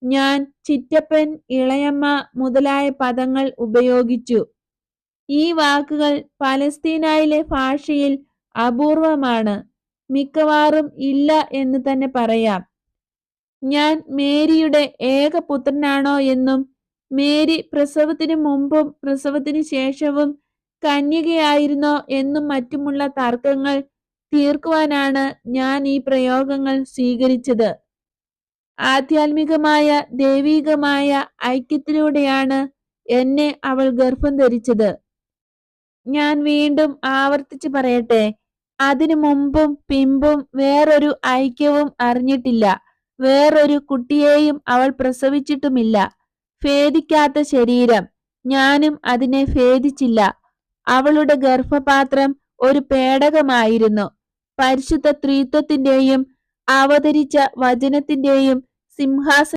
ഞാൻ, ചിറ്റപ്പൻ, ഇളയമ്മ മുതലായ പദങ്ങൾ ഉപയോഗിച്ചു. ഈ വാക്കുകൾ പലസ്തീനായിലെ ഭാഷയിൽ അപൂർവമാണ്. മിക്കവാറും ഇല്ല എന്ന് തന്നെ പറയാം. ഞാൻ മേരിയുടെ ഏകപുത്രനാണോ എന്നും മേരി പ്രസവത്തിനു മുമ്പും പ്രസവത്തിനു ശേഷവും കന്യകയായിരുന്നോ എന്നും മറ്റുമുള്ള തർക്കങ്ങൾ തീർക്കുവാനാണ് ഞാൻ ഈ പ്രയോഗങ്ങൾ സ്വീകരിച്ചത്. ആധ്യാത്മികമായ ദൈവികമായ ഐക്യത്തിലൂടെയാണ് എന്നെ അവൾ ഗർഭം ധരിച്ചത്. ഞാൻ വീണ്ടും ആവർത്തിച്ചു പറയട്ടെ, അതിനു മുമ്പും പിമ്പും വേറൊരു ഐക്യവും അറിഞ്ഞിട്ടില്ല. വേറൊരു കുട്ടിയെയും അവൾ പ്രസവിച്ചിട്ടുമില്ല. ഭേദിക്കാത്ത ശരീരം, ഞാനും അതിനെ ഭേദിച്ചില്ല. അവളുടെ ഗർഭപാത്രം ഒരു പേടകമായിരുന്നു. പരിശുദ്ധ ത്രിത്വത്തിന്റെയും അവതരിച്ച വചനത്തിന്റെയും സിംഹാസന